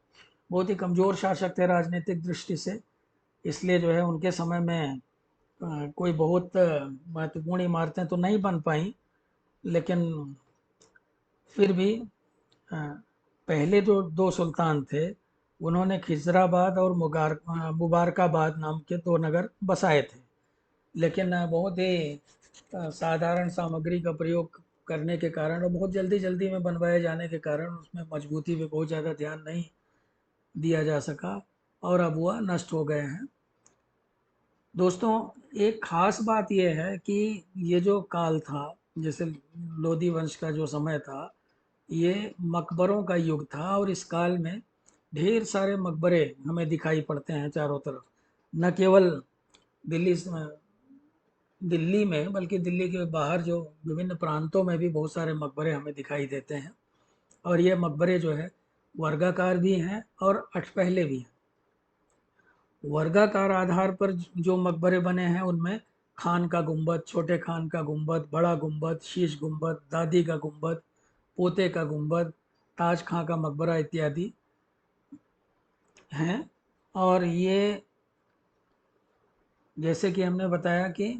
बहुत ही कमज़ोर शासक थे राजनीतिक दृष्टि से। इसलिए जो है उनके समय में कोई बहुत महत्वपूर्ण इमारतें तो नहीं बन पाई, लेकिन फिर भी अ, पहले जो 2 सुल्तान थे, उन्होंने खिजराबाद और मुबारकाबाद नाम के 2 नगर बसाए थे। लेकिन बहुत ही साधारण सामग्री का प्रयोग करने के कारण और बहुत जल्दी जल्दी में बनवाए जाने के कारण उसमें मजबूती पे बहुत ज़्यादा ध्यान नहीं दिया जा सका, और अब वह नष्ट हो गए हैं। दोस्तों, एक ख़ास बात यह है कि ये जो काल था, जैसे लोधी वंश का जो समय था, ये मकबरों का युग था। और इस काल में ढेर सारे मकबरे हमें दिखाई पड़ते हैं चारों तरफ। न केवल दिल्ली दिल्ली में, बल्कि दिल्ली के बाहर जो विभिन्न प्रांतों में भी बहुत सारे मकबरे हमें दिखाई देते हैं। और ये मकबरे जो है वर्गाकार भी हैं और अठपहले भी हैं। वर्गाकार आधार पर जो मकबरे बने हैं उनमें खान का गुंबद, छोटे खान का गुंबद, बड़ा गुंबद, शीश गुंबद, दादी का गुंबद, पोते का गुंबद, ताज खां का मकबरा इत्यादि हैं। और ये जैसे कि हमने बताया कि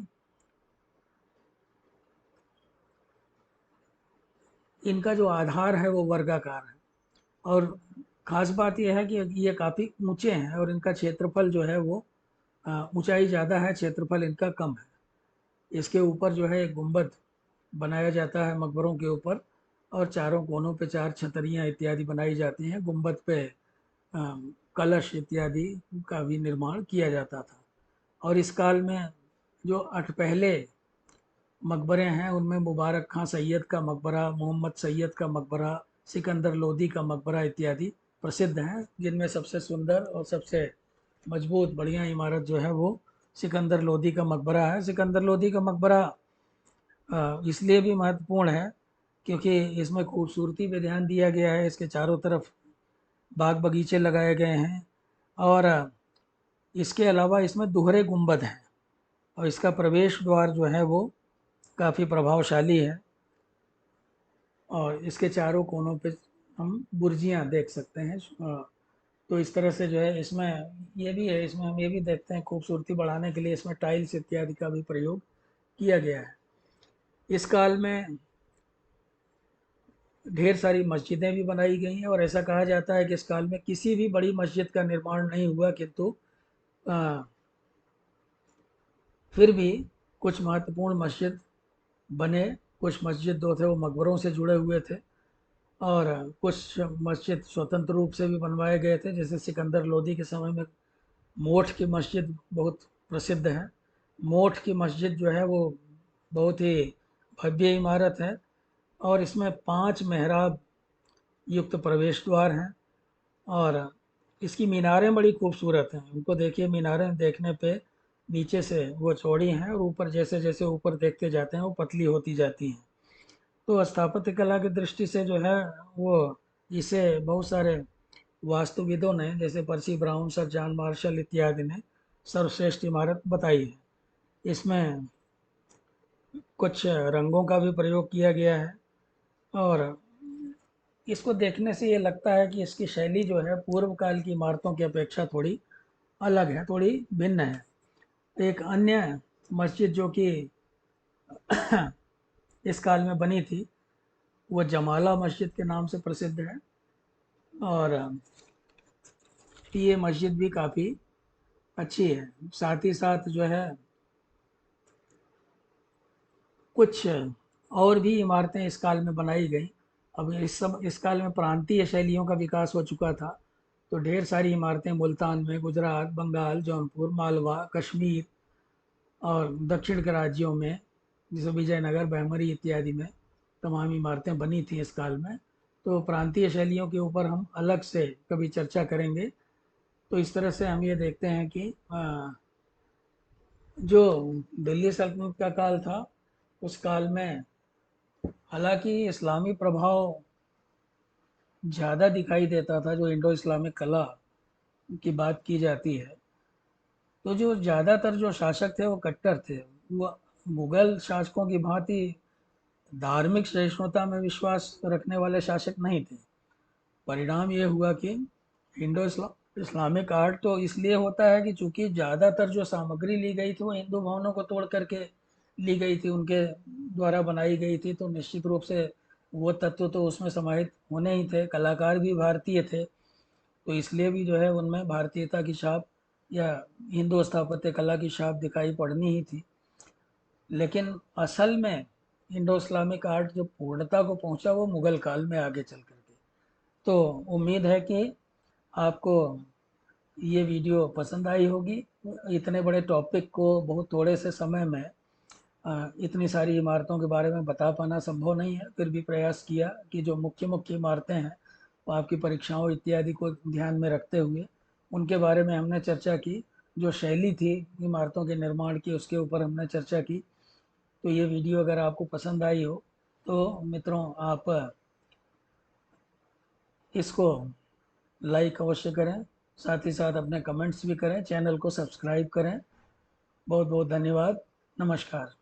इनका जो आधार है वो वर्गाकार है। और ख़ास बात यह है कि ये काफ़ी ऊंचे हैं, और इनका क्षेत्रफल जो है वो ऊंचाई ज़्यादा है, क्षेत्रफल इनका कम है। इसके ऊपर जो है एक गुंबद बनाया जाता है मकबरों के ऊपर, और चारों कोनों पे 4 छतरियाँ इत्यादि बनाई जाती हैं। गुंबद पे कलश इत्यादि का भी निर्माण किया जाता था। और इस काल में जो 8 पहले मकबरे हैं उनमें मुबारक खां सैयद का मकबरा, मोहम्मद सैयद का मकबरा, सिकंदर लोदी का मकबरा इत्यादि प्रसिद्ध हैं, जिनमें सबसे सुंदर और सबसे मजबूत बढ़िया इमारत जो है वो सिकंदर लोदी का मकबरा है। सिकंदर लोदी का मकबरा इसलिए भी महत्वपूर्ण है क्योंकि इसमें खूबसूरती पे ध्यान दिया गया है। इसके चारों तरफ बाग बगीचे लगाए गए हैं, और इसके अलावा इसमें दोहरे गुंबद हैं, और इसका प्रवेश द्वार जो है वो काफ़ी प्रभावशाली है। और इसके चारों कोनों पे हम बुर्जियाँ देख सकते हैं। तो इस तरह से जो है इसमें ये भी है, इसमें हम ये भी देखते हैं खूबसूरती बढ़ाने के लिए इसमें टाइल्स इत्यादि का भी प्रयोग किया गया है। इस काल में ढेर सारी मस्जिदें भी बनाई गई हैं, और ऐसा कहा जाता है कि इस काल में किसी भी बड़ी मस्जिद का निर्माण नहीं हुआ, किंतु अ, फिर भी कुछ महत्वपूर्ण मस्जिद बने। कुछ मस्जिद जो थे वो मकबरों से जुड़े हुए थे, और कुछ मस्जिद स्वतंत्र रूप से भी बनवाए गए थे। जैसे सिकंदर लोदी के समय में मोठ की मस्जिद बहुत प्रसिद्ध है। मोठ की मस्जिद जो है वो बहुत ही भव्य इमारत है, और इसमें 5 मेहराब युक्त प्रवेश द्वार हैं, और इसकी मीनारें बड़ी खूबसूरत हैं। उनको देखिए, मीनारें देखने पे नीचे से वो चौड़ी हैं, और ऊपर जैसे जैसे ऊपर देखते जाते हैं वो पतली होती जाती हैं। तो स्थापत्य कला की दृष्टि से जो है वो इसे बहुत सारे वास्तुविदों ने, जैसे पर्सी ब्राउन, सर जॉन मार्शल इत्यादि ने सर्वश्रेष्ठ इमारत बताई है। इसमें कुछ रंगों का भी प्रयोग किया गया है, और इसको देखने से ये लगता है कि इसकी शैली जो है पूर्व काल की इमारतों की अपेक्षा थोड़ी अलग है, थोड़ी भिन्न है। एक अन्य मस्जिद जो कि इस काल में बनी थी वो जमाला मस्जिद के नाम से प्रसिद्ध है, और ये मस्जिद भी काफ़ी अच्छी है। साथ ही साथ जो है कुछ और भी इमारतें इस काल में बनाई गई। अब इस काल में प्रांतीय शैलियों का विकास हो चुका था, तो ढेर सारी इमारतें मुल्तान में, गुजरात, बंगाल, जौनपुर, मालवा, कश्मीर और दक्षिण के राज्यों में, जैसे विजयनगर, बैमरी इत्यादि में तमाम इमारतें बनी थी इस काल में। तो प्रांतीय शैलियों के ऊपर हम अलग से कभी चर्चा करेंगे। तो इस तरह से हम ये देखते हैं कि जो दिल्ली सल्तनत का काल था उस काल में हालांकि इस्लामी प्रभाव ज़्यादा दिखाई देता था। जो इंडो इस्लामिक कला की बात की जाती है, तो जो ज़्यादातर जो शासक थे वो कट्टर थे। वो मुगल शासकों की भांति धार्मिक सहिष्णुता में विश्वास रखने वाले शासक नहीं थे। परिणाम ये हुआ कि इस्लामिक आर्ट तो इसलिए होता है कि चूंकि ज़्यादातर जो सामग्री ली गई थी वो हिंदू भवनों को तोड़ करके ली गई थी, उनके द्वारा बनाई गई थी, तो निश्चित रूप से वो तत्व तो उसमें समाहित होने ही थे। कलाकार भी भारतीय थे, तो इसलिए भी जो है उनमें भारतीयता की छाप या हिंदू स्थापत्य कला की छाप दिखाई पड़नी ही थी। लेकिन असल में इंडो इस्लामिक आर्ट जो पूर्णता को पहुंचा वो मुगल काल में आगे चल करके। तो उम्मीद है कि आपको ये वीडियो पसंद आई होगी। इतने बड़े टॉपिक को बहुत थोड़े से समय में इतनी सारी इमारतों के बारे में बता पाना संभव नहीं है, फिर भी प्रयास किया कि जो मुख्य मुख्य इमारतें हैं वो आपकी परीक्षाओं इत्यादि को ध्यान में रखते हुए उनके बारे में हमने चर्चा की। जो शैली थी इमारतों के निर्माण की उसके ऊपर हमने चर्चा की। तो ये वीडियो अगर आपको पसंद आई हो तो मित्रों आप इसको लाइक अवश्य करें, साथ ही साथ अपने कमेंट्स भी करें, चैनल को सब्सक्राइब करें। बहुत बहुत धन्यवाद। नमस्कार।